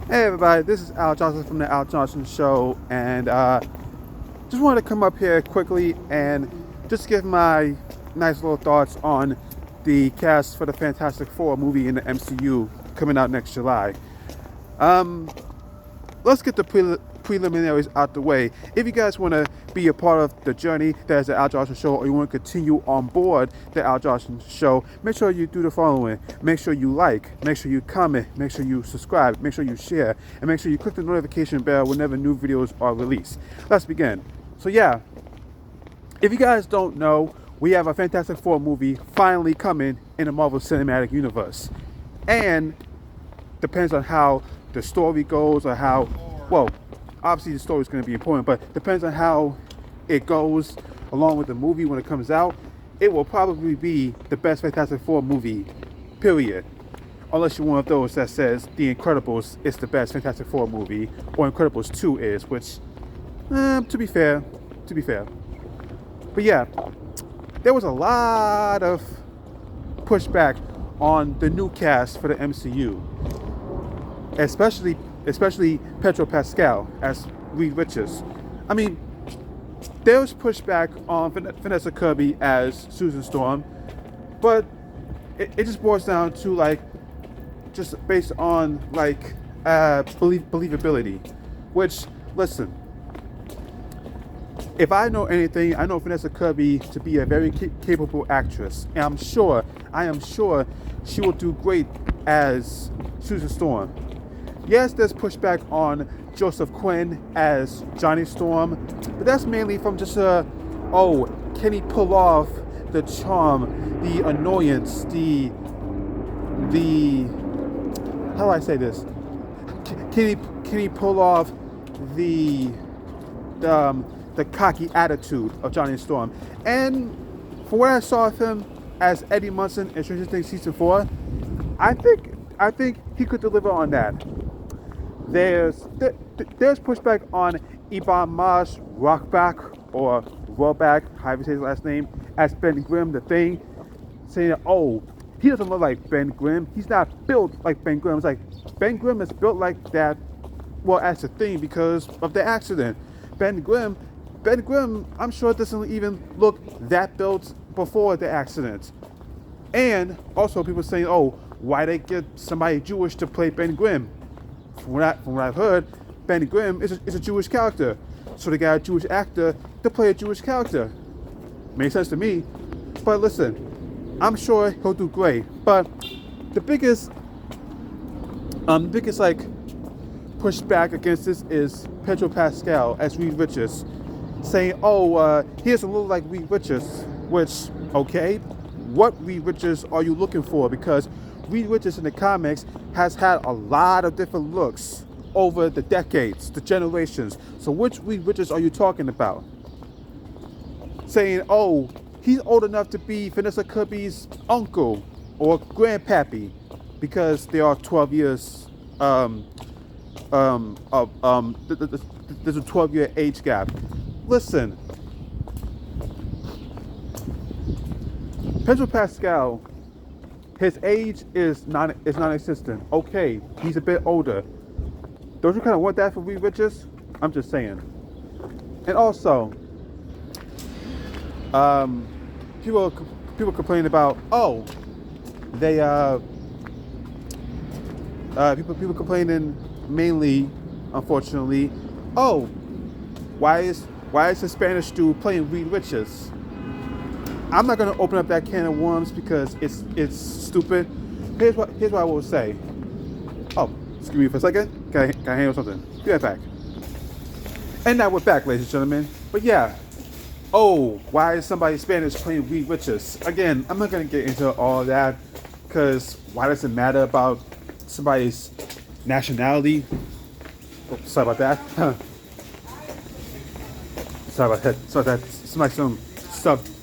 Hey everybody, this is Al Johnson from the Al Johnson Show, and just wanted to come up here quickly and just give my nice little thoughts on the cast for the Fantastic Four movie in the MCU coming out next July. Um, let's get the preliminaries out the way. If you guys want to be a part of the journey that is the Al Johnson Show, or you want to continue on board the Al Johnson Show, make sure you do the following. Make sure you like, make sure you comment, make sure you subscribe, make sure you share, and make sure you click the notification bell whenever new videos are released. Let's begin. So yeah, if you guys don't know, we have a Fantastic Four movie finally coming in the Marvel Cinematic Universe. And depends on how the story goes, or how, well, obviously the story is going to be important, but depends on how it goes along with the movie when it comes out. It will probably be the best Fantastic Four movie, period. Unless you're one of those that says The Incredibles is the best Fantastic Four movie, or Incredibles 2 is, which, to be fair. But yeah, there was a lot of pushback on the new cast for the MCU, especially Pedro Pascal as Reed Richards. I mean, there was pushback on Vanessa Kirby as Susan Storm, but it just boils down to just based on believability. Which, listen, if I know anything, I know Vanessa Kirby to be a very capable actress, and I am sure she will do great as Susan Storm. Yes, there's pushback on Joseph Quinn as Johnny Storm, but that's mainly from just can he pull off the charm, the annoyance, the how do I say this? Can he pull off the cocky attitude of Johnny Storm? And from what I saw of him as Eddie Munson in Stranger Things season 4, I think he could deliver on that. There's pushback on Ibn Maj Rockback, or Rollback, however you say his last name, as Ben Grimm, the Thing, saying that, oh, he doesn't look like Ben Grimm. He's not built like Ben Grimm. It's like, Ben Grimm is built like that, well, as a Thing because of the accident. Ben Grimm, I'm sure doesn't even look that built before the accident. And also people saying, oh, why they get somebody Jewish to play Ben Grimm? From what I've heard, Ben Grimm is a Jewish character. So they got a Jewish actor to play a Jewish character. Makes sense to me. But listen, I'm sure he'll do great. But the biggest pushback against this is Pedro Pascal as Reed Richards, saying, oh, he doesn't look like Reed Richards. Which, okay, what Reed Richards are you looking for? Because Reed Richards in the comics has had a lot of different looks over the decades, the generations. So which Reed Richards are you talking about? Saying, oh, he's old enough to be Vanessa Kirby's uncle or grandpappy, because they are 12 years, there's a 12-year age gap. Listen, Pedro Pascal, his age is non-existent. Okay, he's a bit older. Don't you kind of want that for Reed Richards? I'm just saying. And also, people complain about, oh, they people complaining mainly, unfortunately, oh, why is the Spanish dude playing Reed Richards? I'm not gonna open up that can of worms because it's stupid. Here's what I will say. Oh, excuse me for a second. Can I handle something? Be right back. And now we're back, ladies and gentlemen. But yeah. Oh, why is somebody Spanish playing Reed Richards? Again, I'm not gonna get into all that, because why does it matter about somebody's nationality? Oh, sorry about that. Sorry about that.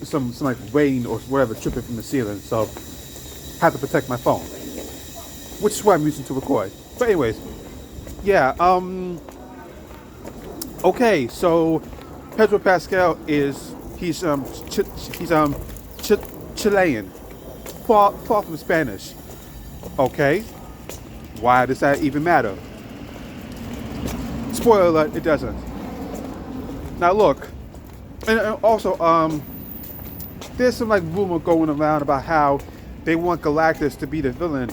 Some like rain or whatever tripping from the ceiling, so I have to protect my phone, which is why I'm using to record. But anyways, yeah. Okay, so Pedro Pascal he's Chilean, far from Spanish. Okay, why does that even matter? Spoiler alert, it doesn't. Now look, and also, there's some like rumor going around about how they want Galactus to be the villain,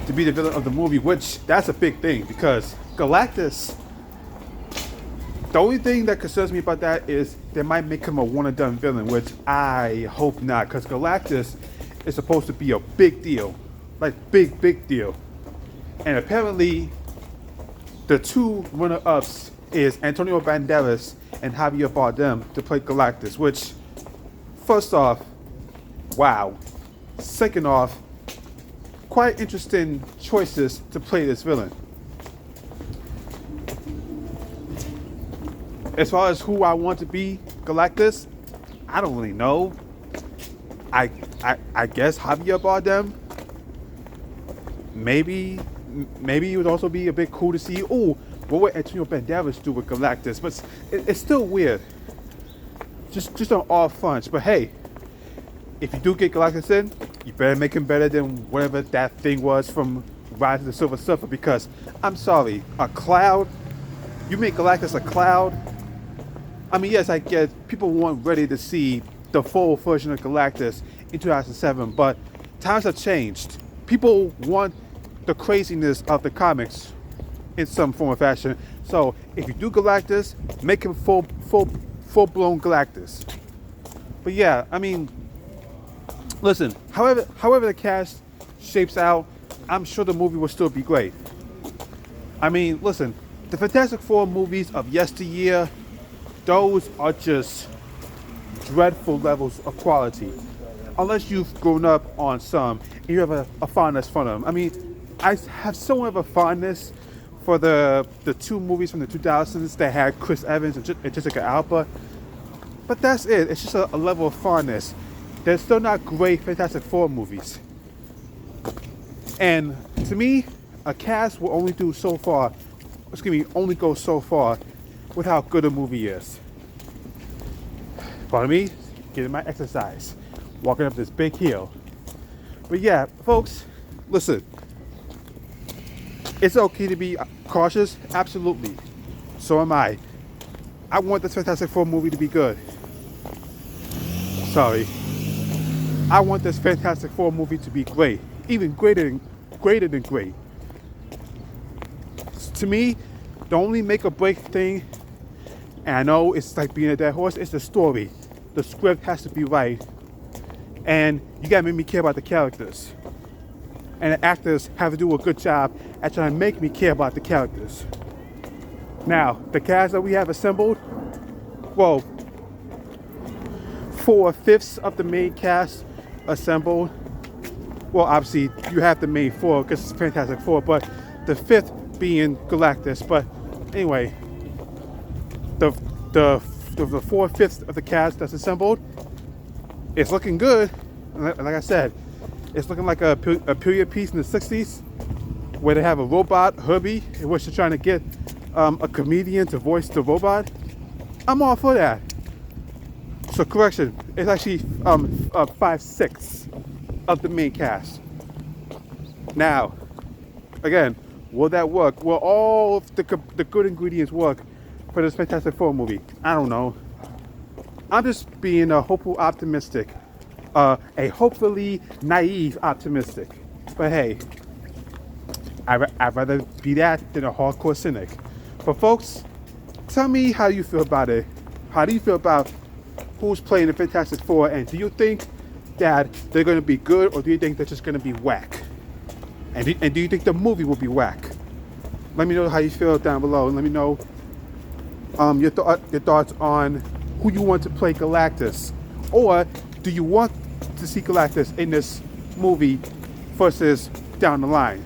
of the movie, which that's a big thing because Galactus. The only thing that concerns me about that is they might make him a one and done villain, which I hope not, because Galactus is supposed to be a big deal, like big deal, and apparently the two runner-ups is Antonio Banderas and Javier Bardem to play Galactus, which, first off, wow. Second off, quite interesting choices to play this villain. As far as who I want to be Galactus, I don't really know. I guess Javier Bardem. Maybe it would also be a bit cool to see. Oh, what would Antonio Banderas do with Galactus? But it's still weird. Just on all fronts. But hey, if you do get Galactus in, you better make him better than whatever that thing was from Rise of the Silver Surfer. Because I'm sorry, a cloud. You make Galactus a cloud. I mean, yes, I get people weren't ready to see the full version of Galactus in 2007, but times have changed. People want the craziness of the comics in some form or fashion. So if you do Galactus, make him full-blown Galactus. But yeah, I mean, listen, however the cast shapes out, I'm sure the movie will still be great. I mean, listen, the Fantastic Four movies of yesteryear, those are just dreadful levels of quality. Unless you've grown up on some and you have a fondness for them. I mean, I have somewhat of a fondness for the two movies from the 2000s that had Chris Evans and Jessica Alba. But that's it. It's just a level of fondness. They're still not great Fantastic Four movies. And to me, a cast will only go so far with how good a movie is. Pardon me, getting my exercise, walking up this big hill. But yeah, folks, listen. It's okay to be cautious, absolutely. So am I. I want this Fantastic Four movie to be good. Sorry. I want this Fantastic Four movie to be great, even greater than great. To me, the only make or break thing, and I know it's like being a dead horse, it's the story. The script has to be right. And you gotta make me care about the characters. And the actors have to do a good job at trying to make me care about the characters. Now, the cast that we have assembled, well, 4/5 of the main cast assembled. Well, obviously, you have the main four because it's Fantastic Four, but the fifth being Galactus. But anyway, the 4/5 of the cast that's assembled, it's looking good. Like I said, it's looking like a period piece in the 60s where they have a robot, Herbie, in which they're trying to get a comedian to voice the robot. I'm all for that. So correction, it's actually 5/6 of the main cast. Now, again, will that work? Will all of the good ingredients work for this Fantastic Four movie? I don't know. I'm just being a hopeful optimistic. A hopefully naive optimistic. But hey, I'd rather be that than a hardcore cynic. But folks, tell me how you feel about it. How do you feel about who's playing the Fantastic Four? And do you think that they're going to be good, or do you think they're just going to be whack? And do you think the movie will be whack? Let me know how you feel down below. Let me know your thoughts on who you want to play Galactus. Or do you want to see Galactus in this movie versus down the line?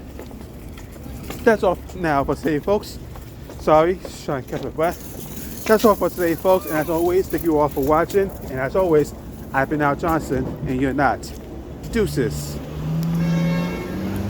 That's all now for today, folks. Sorry, trying to catch my breath. That's all for today, folks. And as always, thank you all for watching. And as always, I've been Al Johnson, and you're not. Deuces.